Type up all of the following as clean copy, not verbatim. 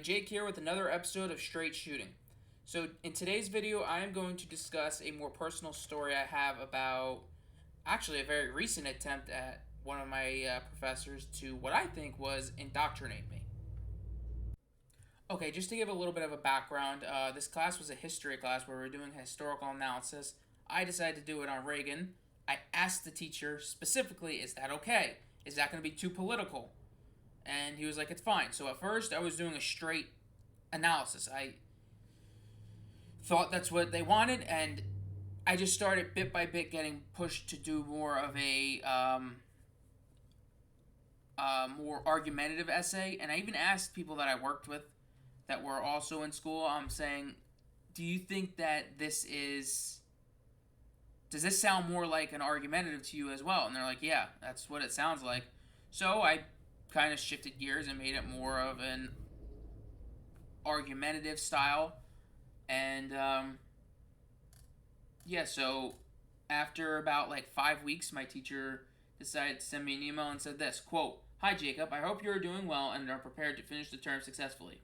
Jake here with another episode of Straight Shooting. So, in today's video, I am going to discuss a more personal story I have about actually a very recent attempt at one of my professors to what I think was indoctrinate me. Okay, just to give a little bit of a background, this class was a history class where we were doing historical analysis. I decided to do it on Reagan. I asked the teacher specifically, is that okay? Is that going to be too political? And he was like, it's fine. So at first, I was doing a straight analysis. I thought that's what they wanted, and I just started bit by bit getting pushed to do more of a more argumentative essay. And I even asked people that I worked with that were also in school, saying, do you think that does this sound more like an argumentative to you as well? And they're like, yeah, that's what it sounds like. So I kind of shifted gears and made it more of an argumentative style. And so after about like 5 weeks, my teacher decided to send me an email and said this, quote, "Hi Jacob, I hope you are doing well and are prepared to finish the term successfully.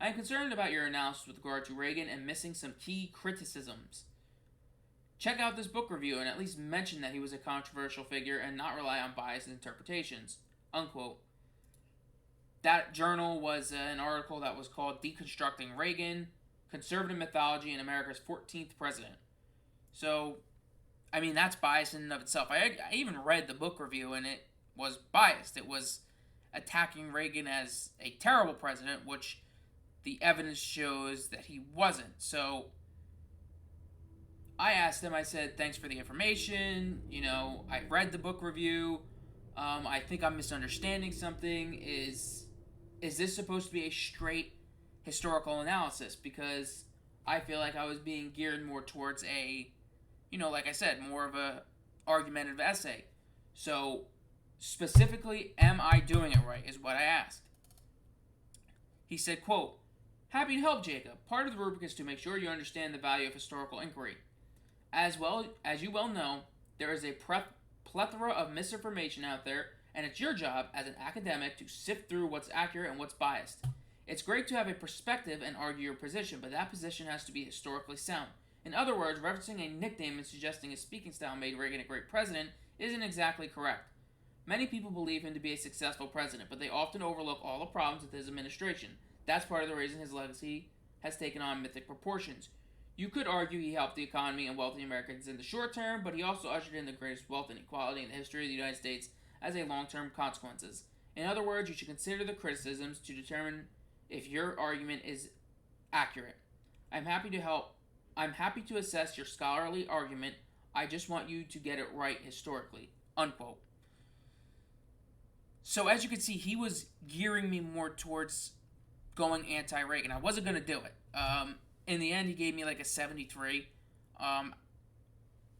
I am concerned about your analysis with regard to Reagan and missing some key criticisms. Check out this book review and at least mention that he was a controversial figure and not rely on biased interpretations." Unquote. That journal was an article that was called Deconstructing Reagan, Conservative Mythology in America's 14th President. So, I mean, that's biased in and of itself. I even read the book review, and it was biased. It was attacking Reagan as a terrible president, which the evidence shows that he wasn't. So, I asked him, I said, thanks for the information. I read the book review. I think I'm misunderstanding something. Is this supposed to be a straight historical analysis? Because I feel like I was being geared more towards a, like I said, more of a argumentative essay. So, specifically, am I doing it right, is what I asked. He said, quote, "Happy to help, Jacob. Part of the rubric is to make sure you understand the value of historical inquiry. As well as you well know, there is a plethora of misinformation out there, and it's your job as an academic to sift through what's accurate and what's biased. It's great to have a perspective and argue your position, but that position has to be historically sound. In other words, referencing a nickname and suggesting his speaking style made Reagan a great president isn't exactly correct. Many people believe him to be a successful president, but they often overlook all the problems with his administration. That's part of the reason his legacy has taken on mythic proportions. You could argue he helped the economy and wealthy Americans in the short term, but he also ushered in the greatest wealth inequality in the history of the United States as a long-term consequences. In other words, you should consider the criticisms to determine if your argument is accurate. I'm happy to assess your scholarly argument. I just want you to get it right historically." Unquote. So as you can see, he was gearing me more towards going anti-Reagan. I wasn't going to do it. In the end, he gave me like a 73.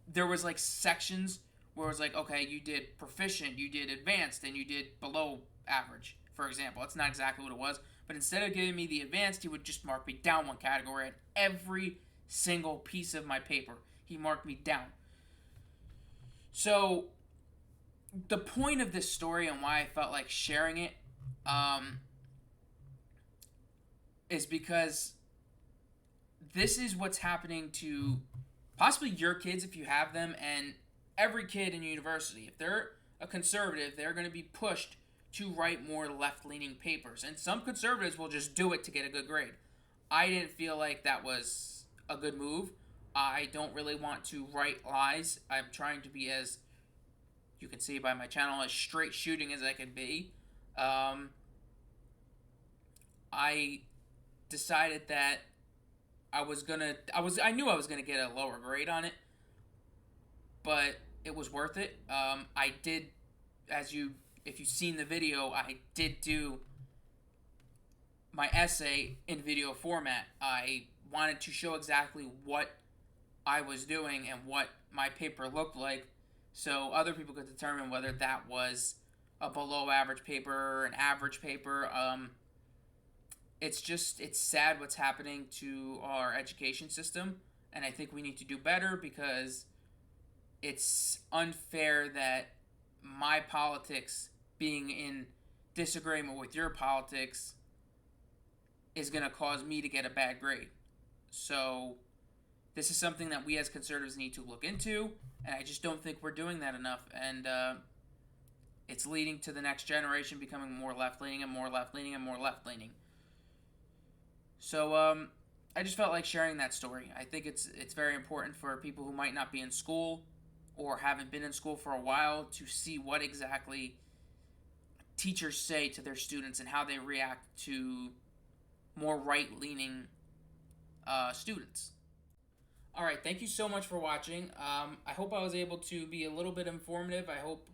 There was like sections where it was like, okay, you did proficient, you did advanced, and you did below average, for example. That's not exactly what it was. But instead of giving me the advanced, he would just mark me down one category at every single piece of my paper. He marked me down. So, the point of this story and why I felt like sharing it is because this is what's happening to possibly your kids if you have them, and every kid in university. If they're a conservative, they're going to be pushed to write more left-leaning papers. And some conservatives will just do it to get a good grade. I didn't feel like that was a good move. I don't really want to write lies. I'm trying to be, as you can see by my channel, as straight shooting as I can be. I decided that I knew I was gonna get a lower grade on it, but it was worth it. I did, if you've seen the video, I did do my essay in video format. I wanted to show exactly what I was doing and what my paper looked like, so other people could determine whether that was a below average paper or an average paper. It's sad what's happening to our education system, and I think we need to do better because it's unfair that my politics being in disagreement with your politics is going to cause me to get a bad grade. So this is something that we as conservatives need to look into, and I just don't think we're doing that enough. And it's leading to the next generation becoming more left-leaning and more left-leaning and more left-leaning. So I just felt like sharing that story. I think it's very important for people who might not be in school or haven't been in school for a while to see what exactly teachers say to their students and how they react to more right-leaning students. All right, thank you so much for watching. I hope I was able to be a little bit informative. I hope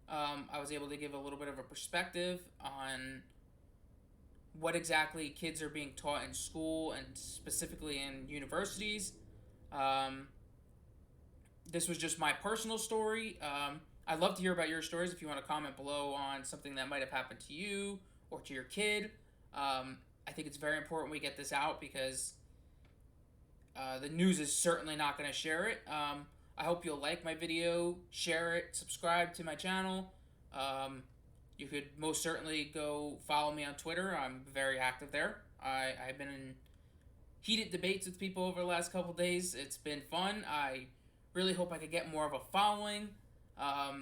I was able to give a little bit of a perspective on what exactly kids are being taught in school and specifically in universities. This was just my personal story. I'd love to hear about your stories if you want to comment below on something that might have happened to you or to your kid. I think it's very important we get this out because the news is certainly not going to share it. I hope you'll like my video, share it, subscribe to my channel. You could most certainly go follow me on Twitter. I'm very active there. I've been in heated debates with people over the last couple days. It's been fun. I really hope I could get more of a following. I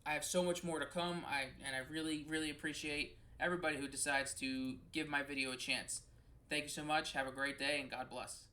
have so much more to come. I really, really appreciate everybody who decides to give my video a chance. Thank you so much. Have a great day, and God bless.